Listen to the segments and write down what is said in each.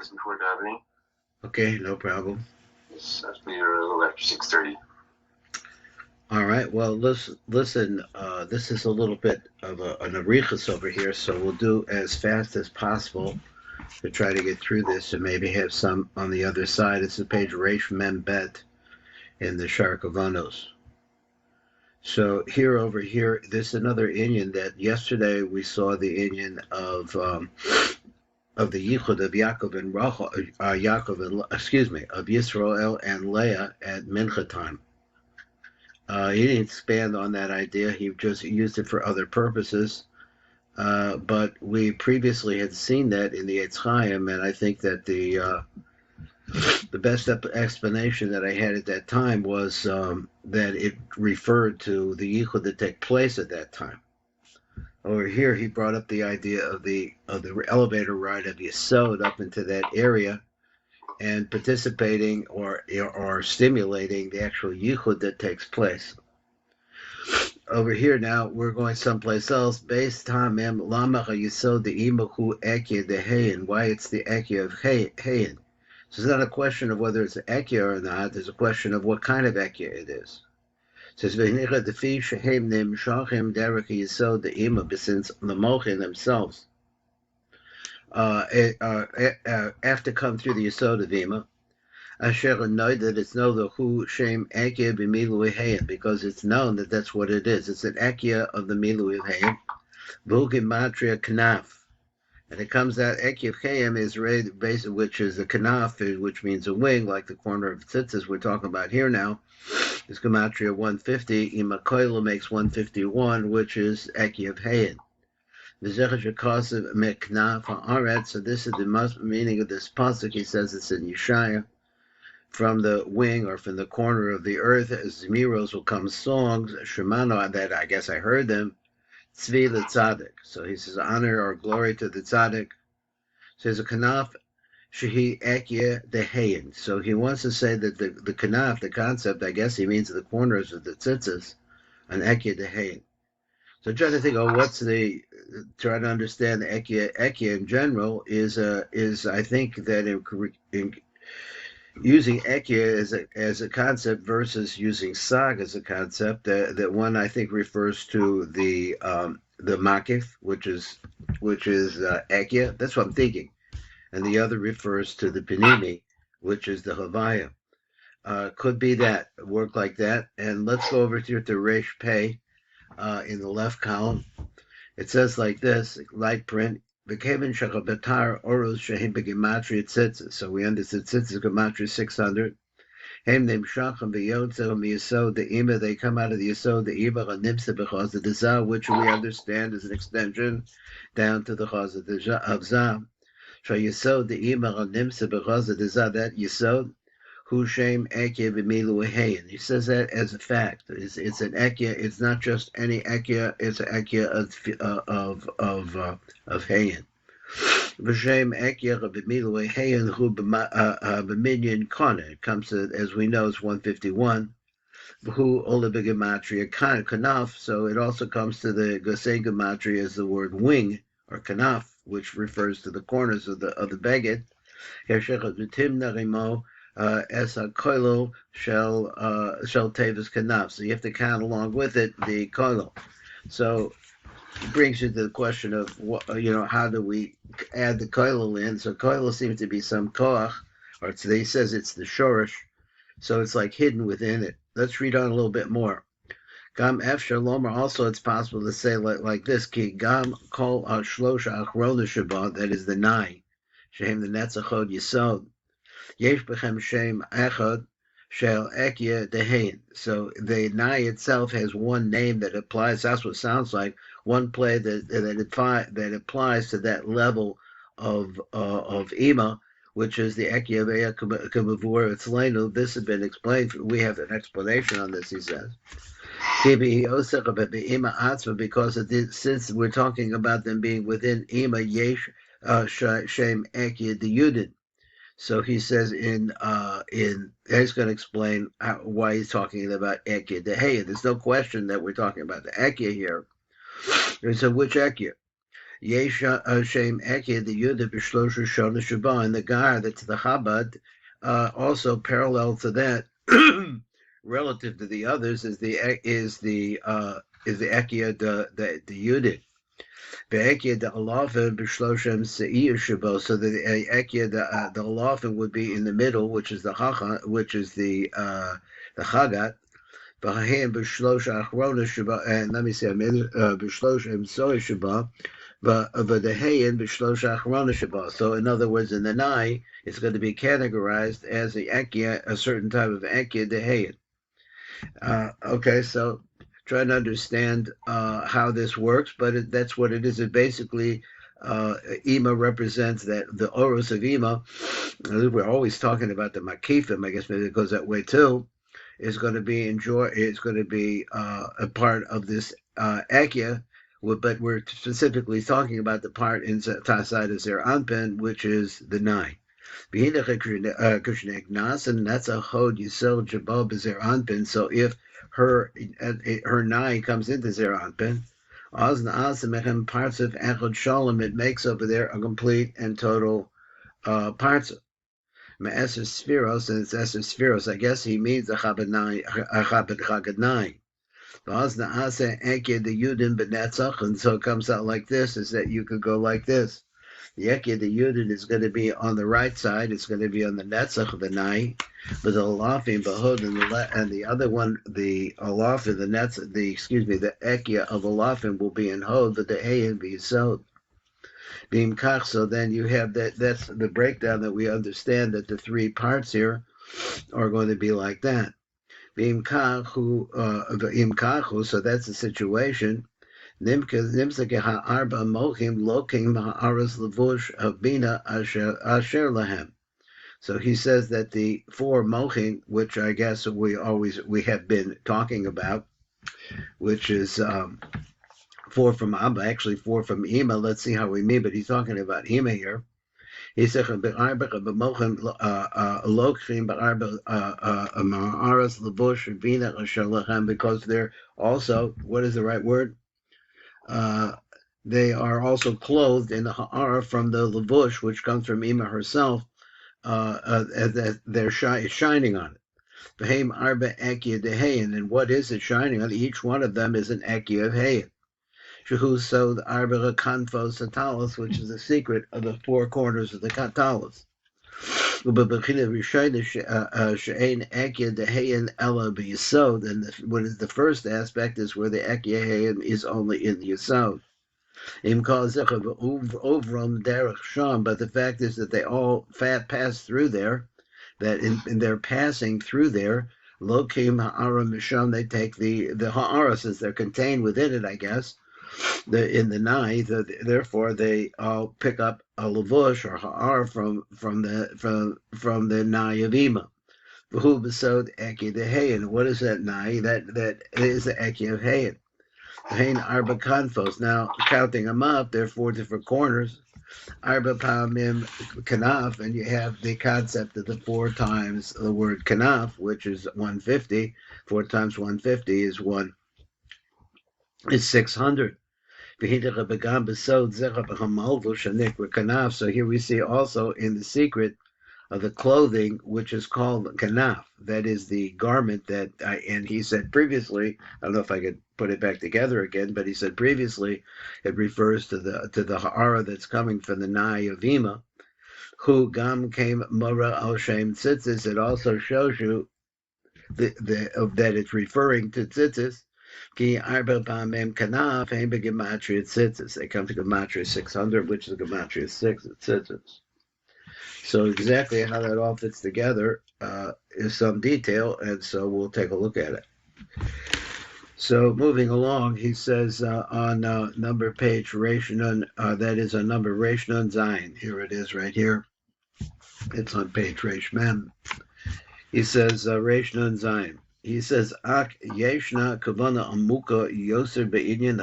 because before davening. Okay, no problem. It's actually a little after 6:30. All right. Well, listen. This is a little bit of an arichas over here, so we'll do as fast as possible to try to get through this, and maybe have some on the other side. It's the page Reish Mem Bet in the Sharkavonos. So here over here, this is another Indian that yesterday we saw the Indian of the Yichud of Yaakov and Rachel, Yaakov and of Yisrael and Leah at Mincha time. He didn't expand on that idea. He just used it for other purposes. But we previously had seen that in the Eitz Chaim, and I think that the best explanation that I had at that time was that it referred to the Yichud that took place at that time. Over here, he brought up the idea of the elevator ride of Yesod up into that area and participating or stimulating the actual Yichud that takes place. Over here now, we're going someplace else. Based Tamim Lama Yesod the Imahu Ekia the Hayin. Why it's the Ekia of Hayin. So it's not a question of whether it's an Ekia or not. There's a question of what kind of Ekia it is. It says V'nicha the Fi Shehem Nim Shachim Derek Yesod the Ima, since the Mochin themselves have to come through the Yesod of Ima. Asher know that it's known the who shem ekia b'milu heim, because it's known that that's what it is. It's an ekia of the milu heim, v'gematria knaf, and it comes out ekia heim is base, which is a knaf, which means a wing, like the corner of tzitzis we're talking about here now. Is gematria 150. Imakoila makes 151, which is ekia heim. V'zechah shekasav meknaf haaretz. So this is the meaning of this pasuk. He says it's in Yeshaya. From the wing or from the corner of the earth, as Zmiros will come songs, Shemano, that I guess I heard them, Tzvi l'tzadik. So he says, honor or glory to the tzaddik. Says a kanaf, shehi ekye deheyin. So he wants to say that the kanaf, the concept, I guess he means the corners of the tzitzis, an ekye deheyin. So trying to think, try to understand the ekye in general is I think that in using ekia as a concept versus using sag as a concept, that one I think refers to the makif, which is ekia. That's what I'm thinking, and the other refers to the panimi, which is the havaya. Could be that work like that. And let's go over here to Reish Pei in the left column. It says like this, light print. So we understood tzitzis gematria 600. The ima, they come out of the yesod, the iba nimsa b'chaz the zah, which we understand is an extension down to the chaz of zah. So yesod the ima nimsa b'chaz the zah, that yesod hu shem ekia b'milu heyin. He says that as a fact. It's an ekia. It's not just any ekia. It's an ekia of heyin. V'shem ekia b'milu heyin hu b'minyan kana. It comes to, as we know, it's 151. Who ola b'gematria kanaf. So it also comes to the gosei gematria as the word wing or kanaf, which refers to the corners of the beged. Hershechot v'tim narimo. Esa koilo shel tevis kanaf. So you have to count along with it the koilo. So it brings you to the question of how do we add the koilo in? So koilo seems to be some koach, or today he says it's the shorish, so it's like hidden within it. Let's read on a little bit more. Gam efshar lomer. Also, it's possible to say like this: Ki gam kol shlosha achrona shabbat. That is the 9. Shehem the netzachod yisod. Yesh bechem shem echad shel ekia dehein. So the nai itself has one name that applies. That's what it sounds like. One play that applies to that level of ima, which is the ekia ve'ya k'mavur etzleinu. This has been explained. We have an explanation on this. He says, because since we're talking about them being within ima, yesh shem ekia deyudin. So he says he's going to explain why he's talking about Ekia Deheya. There's no question that we're talking about the Ekia here. So which Ekia? Yesha Shem Ekid, the Yudah B'Shlosha Shona Shabbat, and the Gar that's the Chabad, also parallel to that, relative to the others, is the Ekia the Yudit. Be'ekia the Alafim B'Shloshem Se'ir Shabbat. So the Ekia the Alafim would be in the middle, which is the Chacha, which is the Chagat. B'Hahem B'Shlosha Achrona Shabbat, and let me say B'Shloshem Soy Shabbat. So in other words, in the Nai, it's going to be categorized as a certain type of Ekya Dehayan. Okay, so trying to understand how this works, but that's what it is. It basically, Ima represents that the Oros of Ima, we're always talking about the Makifim, I guess maybe it goes that way too, is going to be a part of this Ekya. But we're specifically talking about the part inside of Zer Anpen, which is the Nai. And that's a Hod Yisel Jabal Zer Anpen. So if her Nai comes into Zer Anpen, parts of Echad Shalom, it makes over there a complete and total parts of Me'eser Spheros, and it's Eser Spheros. I guess he means the Chabad Chagad Nai. And so it comes out like this, is that you could go like this. The Ekya, the Yudin, is going to be on the right side. It's going to be on the Netzach of the Nai, but the Alafim, Behod, and the other one, the Alafim, the Ekya of Alafim will be in Hod, but the Ayin be Yisod. Being Kach, so then you have that's the breakdown that we understand that the three parts here are going to be like that. So that's the situation. So he says that the four mochin, which I guess we have been talking about, which is four from Abba, actually four from Ima. Let's see how we mean, but he's talking about Ima here. He said, because they're also, what is the right word? They are also clothed in the ha'ara from the levush, which comes from Ima herself. They're shining on it. And what is it shining on? Each one of them is an ekya of hayin. So the Arbara Kanfos Satalis, which is the secret of the four corners of the Katalis. And what is the first aspect is where the Ekya is only in the Yisod. But the fact is that they all pass through there, that in their passing through there, Lokim Ha'ara Misham, they take the Ha'ara, since they're contained within it, I guess. In the Nai, therefore they all pick up a lavush or ha'ar from the Nai of Ima. V'hu b'sod eki dehayin. What is that Nai? That is the eki of hayin. Hayin arba kanfos. Now counting them up, there are four different corners. Arba pa'amim kanaf, and you have the concept of the four times the word kanaf, which is 150. 4 times 150 is 600. So here we see also in the secret of the clothing, which is called kanaf. That is the garment and he said previously, I don't know if I could put it back together again, but he said previously it refers to the ha'ara that's coming from the Nai of Ima, who gam came mora al shem tzitzis. It also shows you that it's referring to tzitzis. Ki arba pa'amim kanaf ain't gematria tzitzis. They come to gematria 600, which is gematria 6 tzitzis. So exactly how that all fits together is some detail, and so we'll take a look at it. So moving along, he says on number page Reishnun, that is on number Reishnun Zayin. Here it is right here. It's on page Reishmem. He says Reishnun Zayin. He says, Ak Yeshna Kavana Amuka Yosef Be'inyan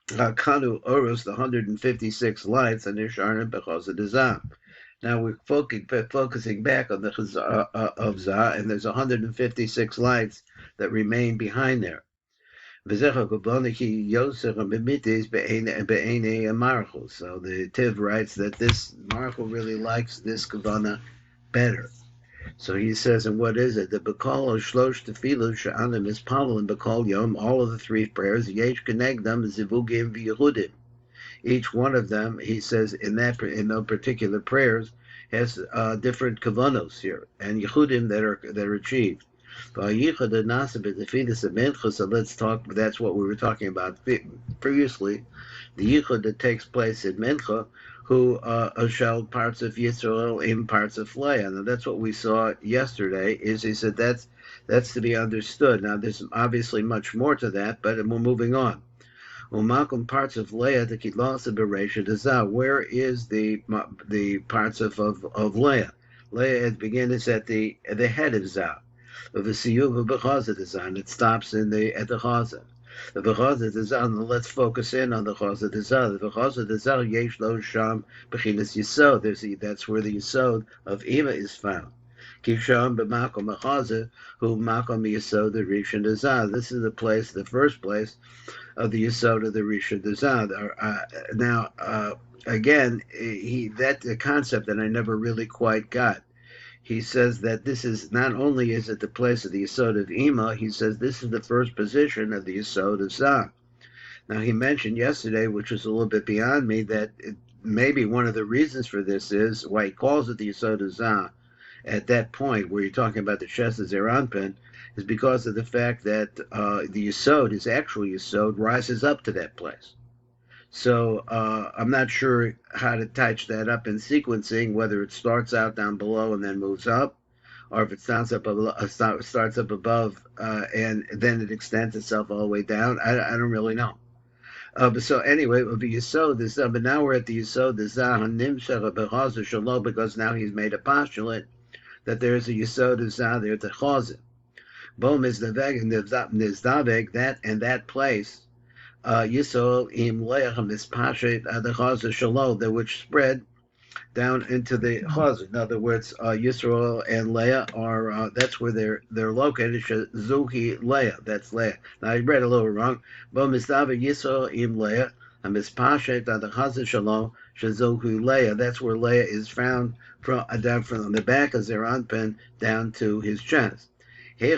Hakanu Oros, the 156 lights, and Isharna because of the Zah. Now we're focusing back on the Chazah of Zah, and there's 156 lights that remain behind there. V'zecha kavana ki Yosef b'mitis be'enei marachos. So the Tiv writes that this Marachos really likes this kavana better. So he says, and what is it? The Bekal Shlosh Tefillah Sha'anim is Pavel and Bekal Yom, all of the three prayers, Yesh Kenegdam Zivugim V'Yehudim. Each one of them, he says, in those particular prayers, has different kavanos here, and Yehudim that are achieved. Yichud and Nasib the fetus of Mincha, so let's talk, that's what we were talking about previously, the Yichud that takes place in Mincha, who shall parts of Yisrael in parts of Leah. Now that's what we saw yesterday, is he said that's to be understood. Now there's obviously much more to that, but we're moving on. Umakum parts of Leah, the Kitlasa Beresha Dazah. Where is the parts of Leah? Leah at the beginning is at the head of Zah. Of the Siyuv Bechaza Dazah, and it stops at the Chaza. The Bechaza Dazah, let's focus in on the Chaza Dazah. The Bechaza Dazah Yesh Lo Sham Bechinas Yisod. That's where the Yisod of Eva is found. Kisham B'Makom Bechaza, who Makom Yisod the Rishon Dazah. This is the place, the first place of the Yisod of the Rishon Dazah. Now, again, that's a concept that I never really quite got. He says that this is, not only is it the place of the Yisod of Ima, he says this is the first position of the Yisod of Zah. Now, he mentioned yesterday, which was a little bit beyond me, that maybe one of the reasons for this is why he calls it the Yisod of Zah at that point where you're talking about the Chesed Zeranpin, is because of the fact that the Yisod, his actual Yisod, rises up to that place. So I'm not sure how to touch that up in sequencing, whether it starts out down below and then moves up, or if it starts up above and then it extends itself all the way down. I don't really know. But so anyway, it would be Yisod. But now we're at the Yisod, the Zah Nimshach Bechaza Shalom, because now he's made a postulate that there is a Yisod of Zah there at the Chaza. Bom is the Veg and Nizdaveg, that place. Yisrael im Leach mispashet the Chaza Shalom, that which spread down into the Chaza. In other words, Yisrael and Leah are that's where they're located. Zuki Leah, that's Leah. Now I read a little wrong. But Mizdava Yisrael im Leah mispashet the Chaza Shalom Shazuki Leah. That's where Leah is found down from the back of Zeranpin down to his chest. So he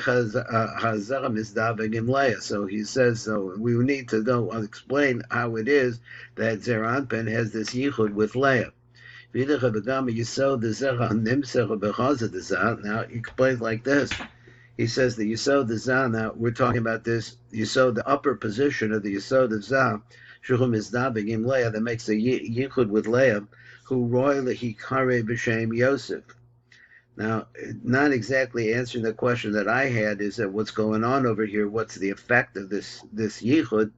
says, so we need to know, explain how it is that Zeranpin has this Yichud with Leah. Now he explains like this. He says the Yisod of Zah, now we're talking about this Yisod, the upper position of the Yisod of Zah, that makes a Yichud with Leah, who royally he kare b'shem Yosef. Now, not exactly answering the question that I had, is that what's going on over here, what's the effect of this Yichud,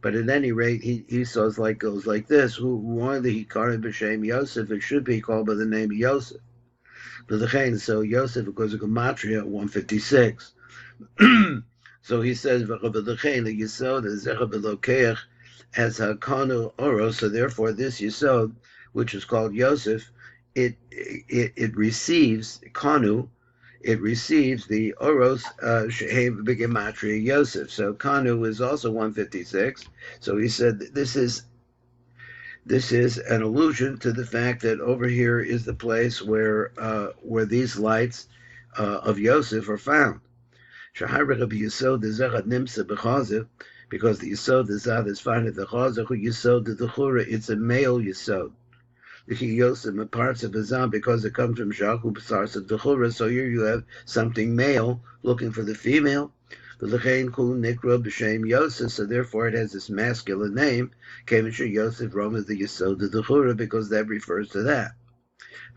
but at any rate, he goes like this, who royally he kare b'shem Yosef, it should be called by the name of Yosef. So Yosef, of course, is Gematria 156. So he says, as Hakanu Oro, so therefore this Yisod, which is called Yosef, it receives Kanu, it receives the Oros Shehem B'Gematria Yosef. So Kanu is also 156. So he said this is an allusion to the fact that over here is the place where these lights of Yosef are found. Because the Yisod the Zah is found at the Chaza, who Yisod the Chura, it's a male Yisod. The Yosef parts of the Zah, because it comes from Shaku B'Sars of the Chura, so here you have something male looking for the female. So therefore it has this masculine name, Yosef Rome is the Yisod of the Chura, because that refers to that.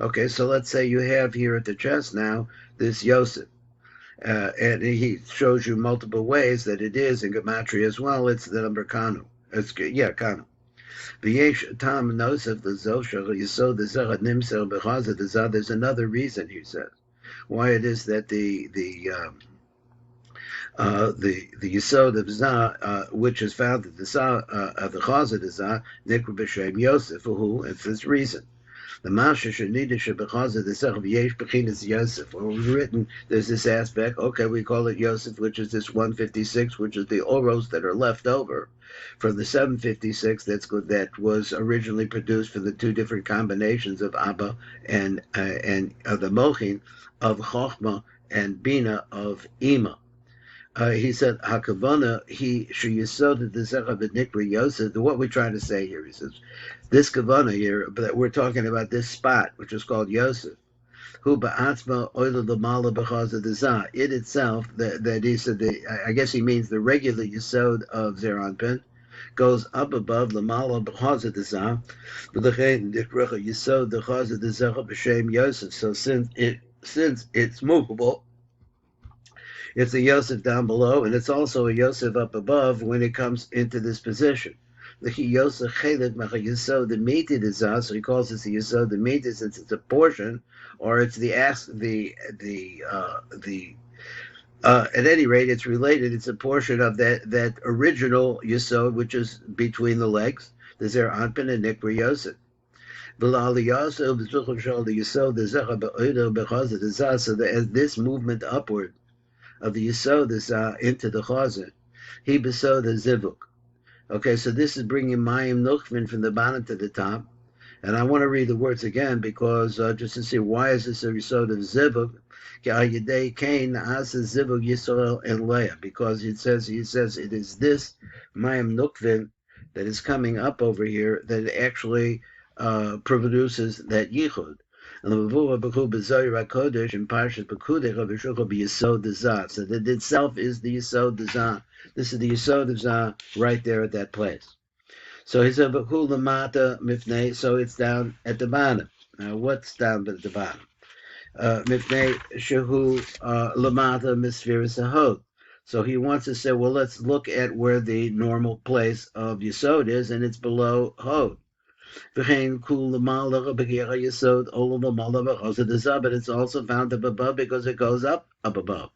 Okay, so let's say you have here at the chest now this Yosef. And he shows you multiple ways that it is in Gematria as well. It's the number Kanu. Kanu. V'yesh tam nosef l'zoshach yisod the nimser b'chaza the. There's another reason, he says, why it is that the Yisod of Zah, which is found at the Zah of the Chaza de Zah, Nikra b'Shem Yosef, who, it's this reason. The Masha Shanida Shabachaza, the Sech of Yesh Bechinas Yosef. Or we've written, there's this aspect, okay, we call it Yosef, which is this 156, which is the oros that are left over from the 756 that was originally produced for the two different combinations of Abba and the Mochin of Chochma and Bina of Ima. He said, Hakavana, he sheyisod the Zecha B'Nikra Yosef. What we're trying to say here, he says, this Kavana here, but we're talking about this spot, which is called Yosef. Who ba'atzma oila l'mala b'chaza d'zah. It itself, that he said, I guess he means the regular Yisod of Zeranpin, goes up above l'mala b'chaza d'zah. V'lechein nikrecha Yisod d'chaza d'zah b'shem Yosef. So since it's movable, it's a Yosef down below, and it's also a Yosef up above when it comes into this position. The Yosef Chelik Macha Yisod the Meitid is so he calls this the Yisod the Meitid since it's a portion, or it's at any rate it's related. It's a portion of that original Yisod which is between the legs. The Zer Anpin and Nikra Yosef. So that as this movement upward of the Yisod is into the Chazer, he besod the Zivuk. Okay, so this is bringing Mayim Nuchvin from the bottom to the top. And I want to read the words again because just to see why is this a Yisod of Zivuk? Because he says it is this Mayim Nuchvin that is coming up over here that actually produces that Yichud. So that itself is the Yisod Zah. This is the Yisod of Zah right there at that place. So he said, so it's down at the bottom. Now, what's down at the bottom? Mifnei shehu lamata misfiris hahod. So he wants to say, well, let's look at where the normal place of Yisod is, and it's below Hod. But it's also found up above because it goes up above.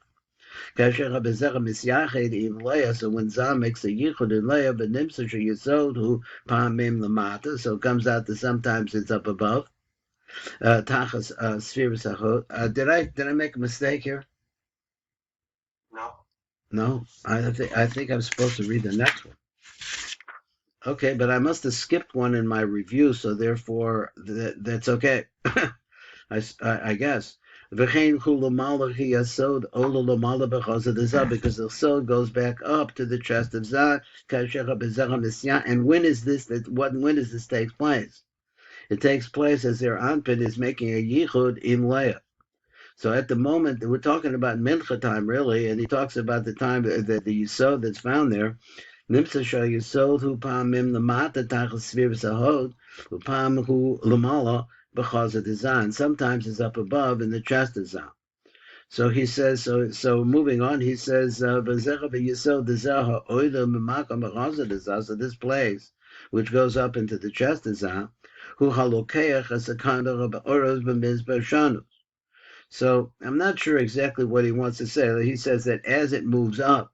So when Zah makes a yichud in Leah, but nimsa sheyisod who pamim lamata, so it comes out that sometimes it's up above. Tachas spheres hahod. Did I make a mistake here? No. No, I think I'm supposed to read the next one. Okay, but I must have skipped one in my review, so therefore that's okay. I guess. Because the soul goes back up to the chest of Zah. And when does this take place? It takes place as their Anpin is making a yichud in Leah. So at the moment, we're talking about Mincha time, really, and he talks about the time that the Yisod that's found there. Nimsa Yisod hu pamim lamata tachas spheres hahod hu pam hu lamala because of the Zah. Sometimes it's up above in the chest of Zah. So he says, so moving on, he says, so this place, which goes up into the chest of Zah, hu halokeach as a kind of oros b'mizbeah shanus. So I'm not sure exactly what he wants to say. He says that as it moves up,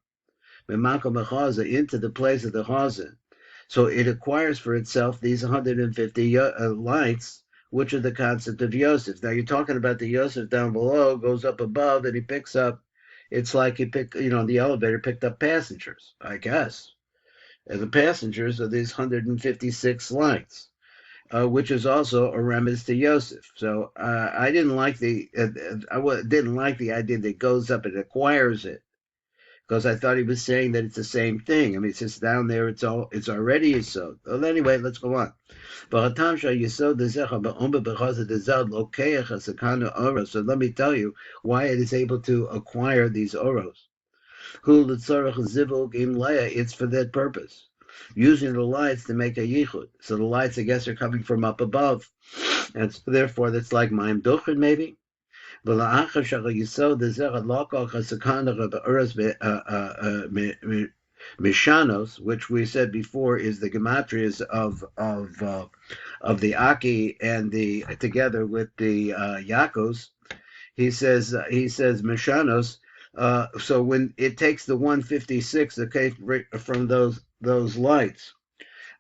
into the place of the chaza, so it acquires for itself these 150 lights, which are the concept of Yosef. Now you're talking about the Yosef down below, goes up above, and he picks up, it's like the elevator picked up passengers, I guess. And the passengers are these 156 lights. Which is also a remez to Yosef. So I didn't like the idea that it goes up and acquires it, because I thought he was saying that it's the same thing. I mean, it's just down there. It's already Yisod. Well, anyway, let's go on. So let me tell you why it is able to acquire these oros. It's for that purpose, using the lights to make a yichud. So the lights, I guess, are coming from up above, and so therefore that's like Maim Duchen maybe. Mishanos, which we said before is the gematrias of the Aki and the together with the Yakos. He says Mishanos. So when it takes the 156, okay, from those lights,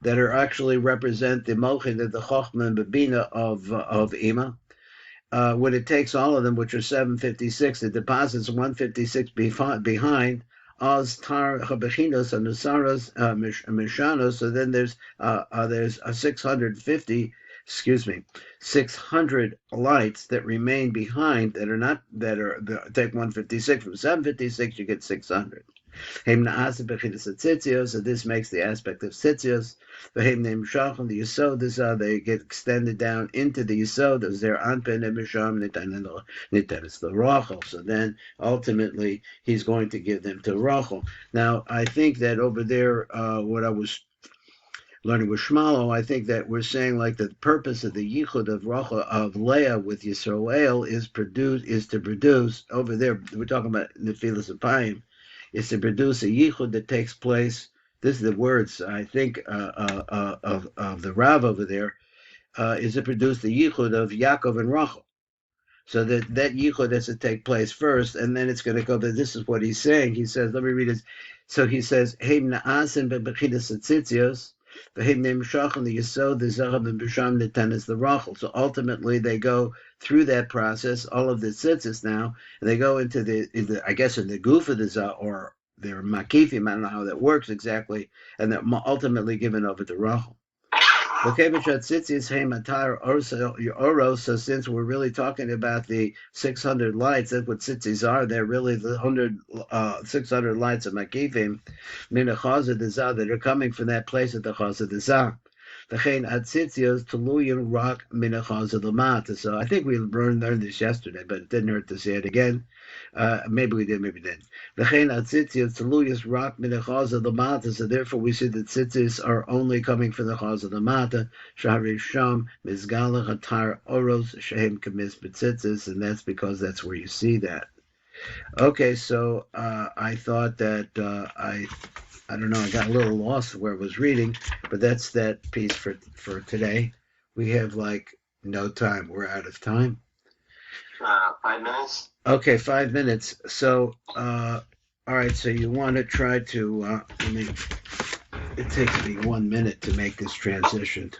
that are actually represent the Mochin, the Chochmah and Babina of Ima. When it takes all of them, which are 756, it deposits 156 behind. Oz tar habechinos and nusaros mishanos. So then there's a 650, 600 lights that remain behind that are not take 156 from 756. You get 600. So this makes the aspect of Tzitzios. The Yisod is they get extended down into the Yisod. As their Anpen and Misham Nitanis the Rachel. So then ultimately he's going to give them to Rachel. Now I think that over there, what I was learning with Shmalo, I think that we're saying like the purpose of the Yichud of Rachel of Leah with Yisrael is to produce over there. We're talking about Nephilas Apayim, is to produce a Yichud that takes place. This is the words I think of the Rav over there. Is to produce the Yichud of Yaakov and Rachel. So that Yichud has to take place first, and then it's going to go. But this is what he's saying. He says, let me read it. So he says, Heim na'asim bebechidas atzitzios. So ultimately, they go through that process, all of the tzitzis now, and they go into the I guess in the goof of the zah, or their makifim, I don't know how that works exactly, and they're ultimately given over to Rachel. So since we're really talking about the 600 lights, that's what tzitzis are. They're really the 600 lights of makifim, min the zah, that are coming from that place at the chazah the zah. So I think we learned this yesterday, but it didn't hurt to say it again. Maybe we did, maybe we didn't. So therefore we see that tzitzis are only coming from the chaz of the mata. And that's because that's where you see that. Okay, so I thought that I don't know, I got a little lost where I was reading, but that's that piece for today. We have like no time. We're out of time. 5 minutes. Okay, 5 minutes. So, all right. So you want to try to? It takes me 1 minute to make this transition.